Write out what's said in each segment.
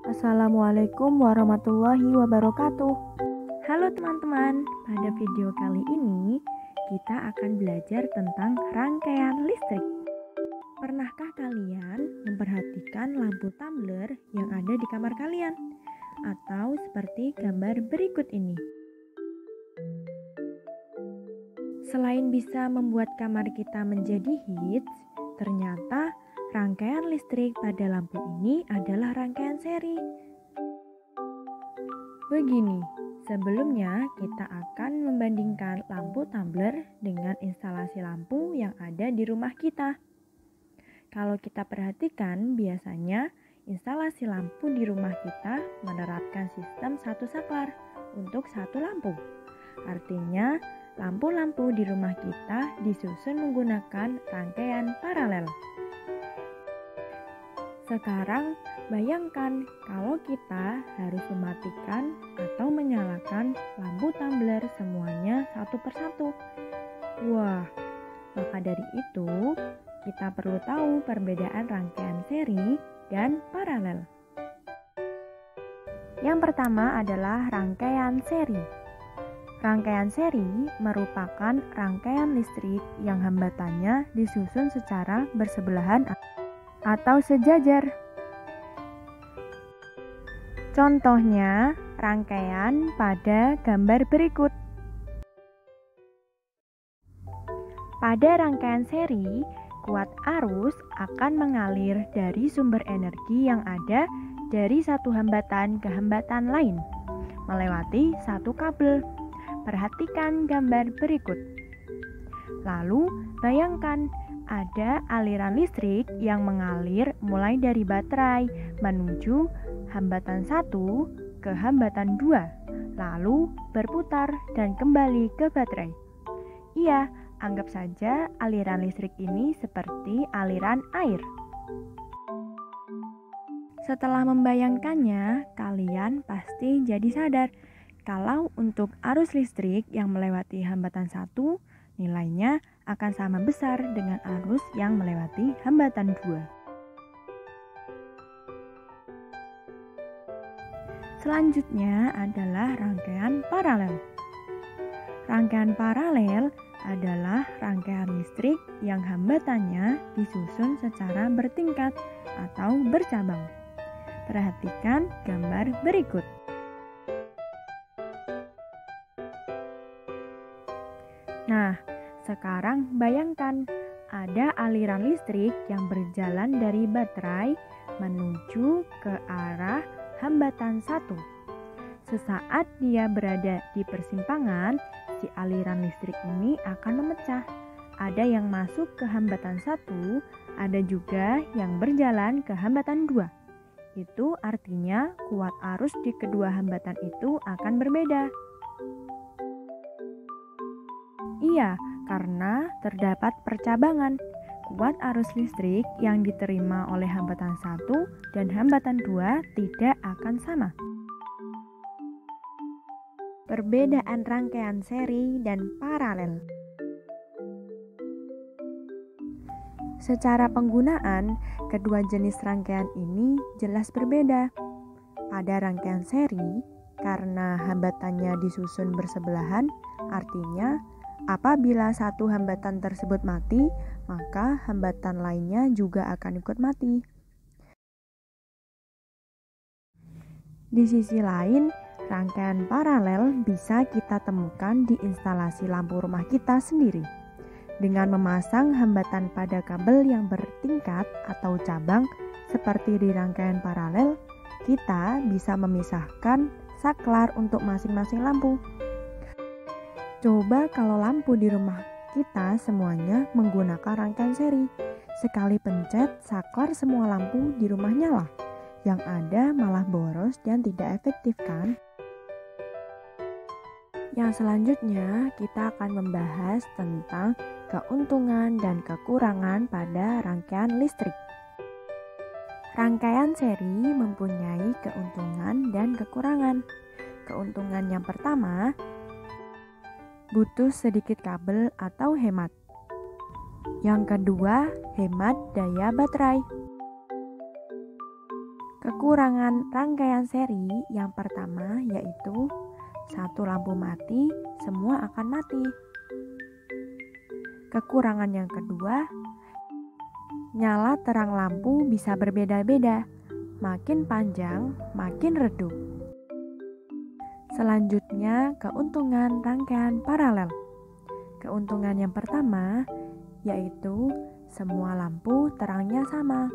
Assalamualaikum warahmatullahi wabarakatuh. Halo teman-teman, pada video kali ini kita akan belajar tentang rangkaian listrik. Pernahkah kalian memperhatikan lampu tumbler yang ada di kamar kalian? Atau seperti gambar berikut ini. Selain bisa membuat kamar kita menjadi hits, ternyata rangkaian listrik pada lampu ini adalah rangkaian seri. Begini, sebelumnya kita akan membandingkan lampu tumbler dengan instalasi lampu yang ada di rumah kita. Kalau kita perhatikan, biasanya instalasi lampu di rumah kita menerapkan sistem satu saklar untuk satu lampu. Artinya, lampu-lampu di rumah kita disusun menggunakan rangkaian paralel. Sekarang, bayangkan kalau kita harus mematikan atau menyalakan lampu tumbler semuanya satu persatu. Wah, maka dari itu, kita perlu tahu perbedaan rangkaian seri dan paralel. Yang pertama adalah rangkaian seri. Rangkaian seri merupakan rangkaian listrik yang hambatannya disusun secara bersebelahan atau sejajar. Contohnya, rangkaian pada gambar berikut. Pada rangkaian seri, kuat arus akan mengalir dari sumber energi yang ada dari satu hambatan ke hambatan lain, melewati satu kabel. Perhatikan gambar berikut. Lalu, bayangkan ada aliran listrik yang mengalir mulai dari baterai menuju hambatan 1 ke hambatan 2, lalu berputar dan kembali ke baterai. Iya, anggap saja aliran listrik ini seperti aliran air. Setelah membayangkannya, kalian pasti jadi sadar kalau untuk arus listrik yang melewati hambatan 1, nilainya akan sama besar dengan arus yang melewati hambatan 2. Selanjutnya adalah rangkaian paralel. Rangkaian paralel adalah rangkaian listrik yang hambatannya disusun secara bertingkat atau bercabang. Perhatikan gambar berikut. Nah, sekarang bayangkan ada aliran listrik yang berjalan dari baterai menuju ke arah hambatan 1. Sesaat dia berada di persimpangan, si aliran listrik ini akan memecah. Ada yang masuk ke hambatan 1, ada juga yang berjalan ke hambatan 2. Itu artinya kuat arus di kedua hambatan itu akan berbeda. Iya, karena terdapat percabangan. Kuat arus listrik yang diterima oleh hambatan 1 dan hambatan 2 tidak akan sama. Perbedaan rangkaian seri dan paralel. Secara penggunaan, kedua jenis rangkaian ini jelas berbeda. Pada rangkaian seri, karena hambatannya disusun bersebelahan, artinya apabila satu hambatan tersebut mati, maka hambatan lainnya juga akan ikut mati. Di sisi lain, rangkaian paralel bisa kita temukan di instalasi lampu rumah kita sendiri. Dengan memasang hambatan pada kabel yang bertingkat atau cabang seperti di rangkaian paralel, kita bisa memisahkan saklar untuk masing-masing lampu. Coba kalau lampu di rumah kita semuanya menggunakan rangkaian seri. Sekali pencet, saklar semua lampu di rumah nyala. Yang ada malah boros dan tidak efektif kan? Yang selanjutnya, kita akan membahas tentang keuntungan dan kekurangan pada rangkaian listrik. Rangkaian seri mempunyai keuntungan dan kekurangan. Keuntungan yang pertama, butuh sedikit kabel atau hemat. Yang kedua, hemat daya baterai. Kekurangan rangkaian seri yang pertama yaitu satu lampu mati, semua akan mati. Kekurangan yang kedua, nyala terang lampu bisa berbeda-beda, makin panjang, makin redup. Selanjutnya, keuntungan rangkaian paralel. Keuntungan yang pertama yaitu semua lampu terangnya sama.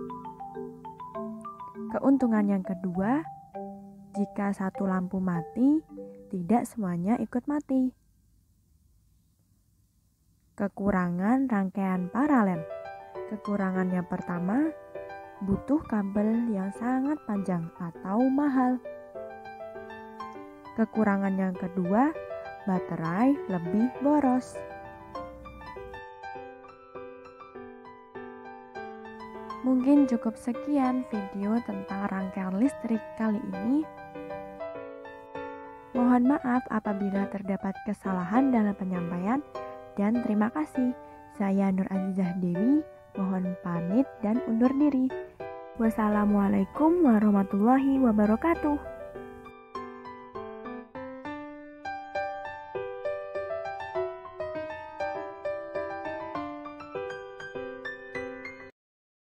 Keuntungan yang kedua, jika satu lampu mati, tidak semuanya ikut mati. Kekurangan rangkaian paralel. Kekurangan yang pertama, butuh kabel yang sangat panjang atau mahal. Kekurangan yang kedua, baterai lebih boros. Mungkin cukup sekian video tentang rangkaian listrik kali ini. Mohon maaf apabila terdapat kesalahan dalam penyampaian, dan terima kasih. Saya Nur Azizah Dewi, mohon pamit dan undur diri. Wassalamualaikum warahmatullahi wabarakatuh.